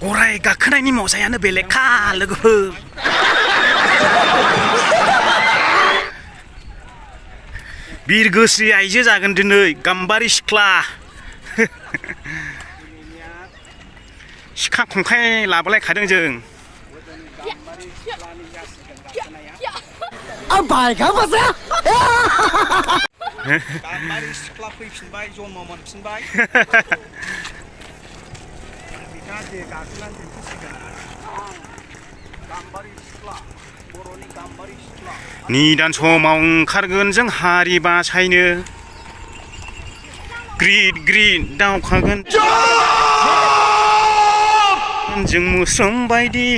गराय गाखोनायनि मजायानो बेलेगखा लोगोफोर बिरगोस्रि आइजो जागोन दिनै गाम्बारि सिख्ला सिखा खंखाय लाबोलायखादों जों गाम्बारि सिख्ला फैफिनबाय जन्म मोनफिनबाय बिथाङा जे गाखोनानै दिन्थिसिगोन गाम्बारि सिख्ला बर'नि गाम्बारि सिख्ला निदान समाव ओंखारगोन जों हारि बासायनो ग्रिद ग्रिद दावखागोन जों मोस्रोम बायदि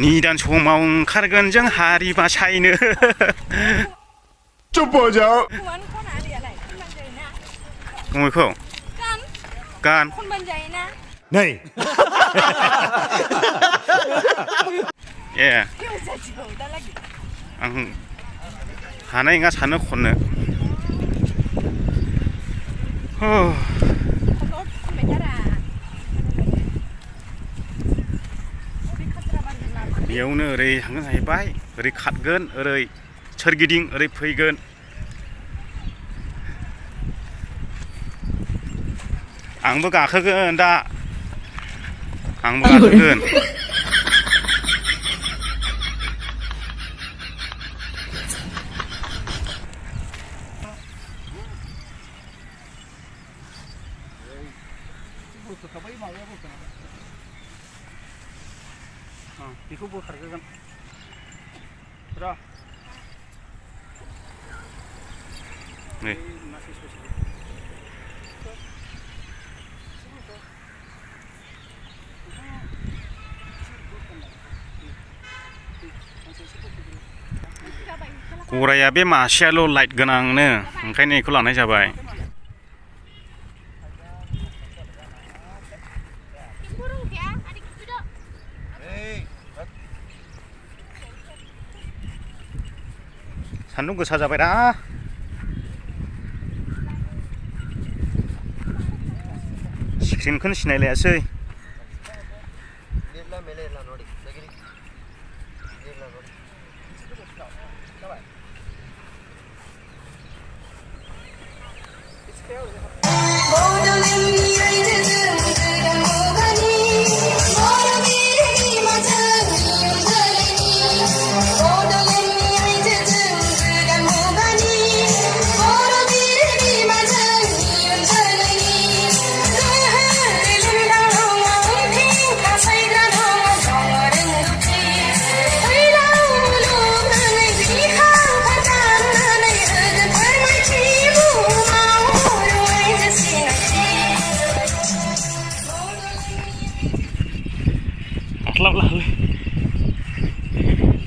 निदान समाव ओंखारगोन जों हारि बासायनो चुप हो जाओ गंयखौ गान नै ए आं हानाय नङा सानो खननो बेयावनो ओरै थांगोन जाहैबाय ओरै खारगोन ओरै सोरगिदिं ओरै फैगोन आंबो गाखोगोन दा आंबो गाखोगोन बेखौ बोखारगोन र' नै गराया बे मासेयाल' लाइट गोनांनो ओंखायनो बेखौ लानाय जाबाय सान्दुं गोसा जाबाय दा सिक्रिनखौनो सिनायलायासै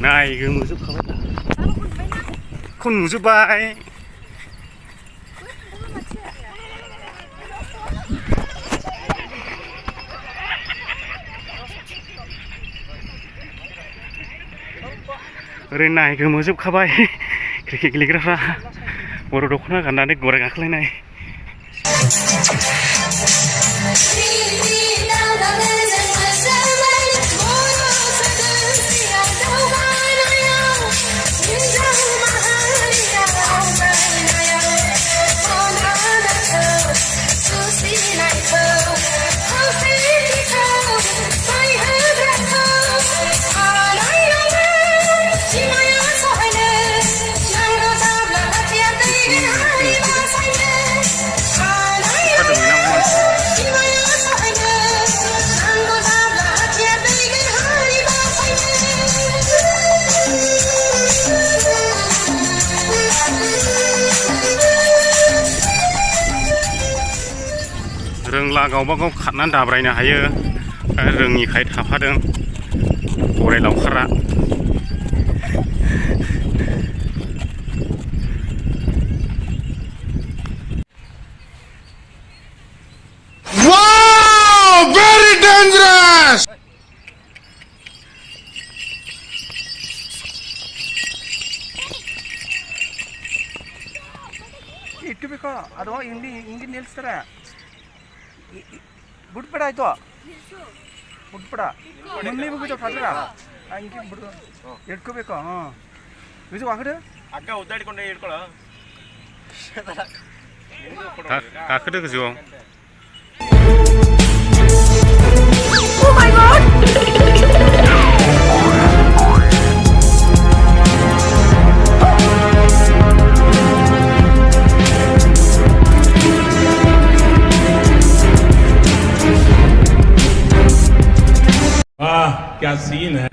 नाय गोमोजोबखाबाय दा खौ नुजोब्बाय ओरै नाय गोमोजोबखाबाय क्रिकेट गेलेग्राफ्रा बर' दख'ना गाननानै गराय गाखोलायनाय रोंला गावबा गाव खारनानै दाब्रायनो हायो रोङिखाय थाफादों गराय लावखारा Wow! Very dangerous! ಇಟ್ಟು ಬೇಕಾ ಅದು ಹಿಂಡಿ ಹಿಂಡಿ ನಿಲ್ಸ್ತಾರೆ ಬಿಟ್ಬಿಡ ಆಯ್ತು बुटफोरा मोननैबो गोजौ थाथोरा आं इनके एरखोबेको गोजौ गाखोदो आगा उदारिखौनो एरखोला गाखोदो गोजौआव Oh my god! वाह क्या सीन है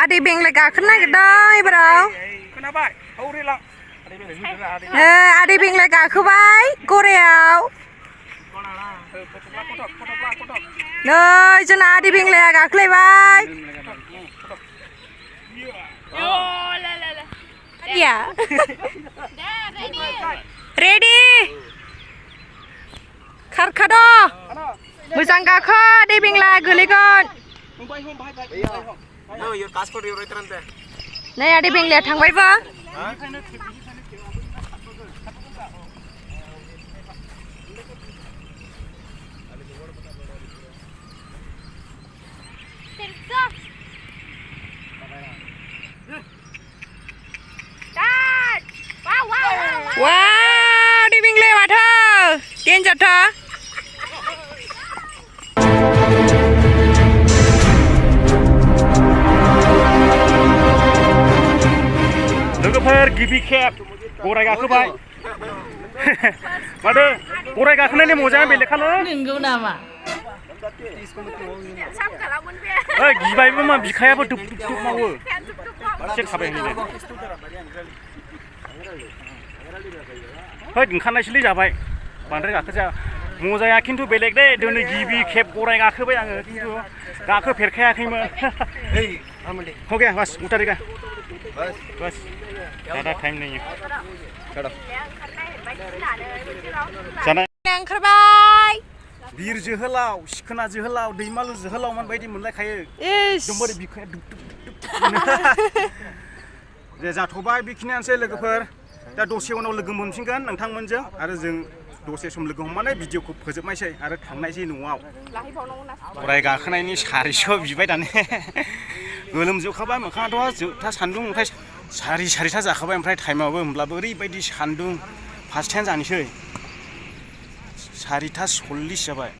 Adi beng lại cả khấn này đây bro. Adi beng lại cả khứ bay. Cô đèo. Nơi cho nào adi beng lại cả khứ bay. Dạ. Ready. Khát khát đó. Mười sang cả khứ adi beng lại gửi con. Này adi beng lại thằng bay vợ. Wow, đi binh lê mà thơ. Tiên chật thơ. लोगोफोर गिबि खेब गराय गाखोबाय माथो गराय गाखोनायनि मजाया बेलेखालै नंगौ नामा ओइ गिबायबो मा बिखायाबो दुब दुब दुब मावो एसे खाबाय होनदो होद ओंखारनायसोलै जाबाय बांद्राय गाखोजा मजाया खिन्थु बेलेग दे दिनै गिबि खेब गराय गाखोबाय आङो खिन्थु गाखोफेरखायाखैमोन हो गया बस उतारेगा बस ज़्यादा टाइम नहीं है चलो जाना ओंखारबाय बिर जोहोलाव सिखोना जोहोलाव दैमालु जोहोलावमोन बायदि मोनलायखायो एकदमबारे बिखाया दुब दुब दुब जे जाथ'बाय बेखिनियानोसै लोगोफोर दा दसे उनाव लोगो मोनफिनगोन नोंथांमोनजों आरो जों दसे सम लोगो हमनानै भिडिअखौ फोजोबनायसै आरो थांनायसै न'आव गराय गाखोनायनि 400 बिबाय दाने गोलोमजोबखाबाय मोखाङाथ' जोबथा सान्दुं ओमफ्राय सारिथा जाखाबाय ओमफ्राय टाइमाबो होमब्लाबो ओरैबायदि सान्दुं फार्स्ट टाइम जानोसै 4:40 जाबाय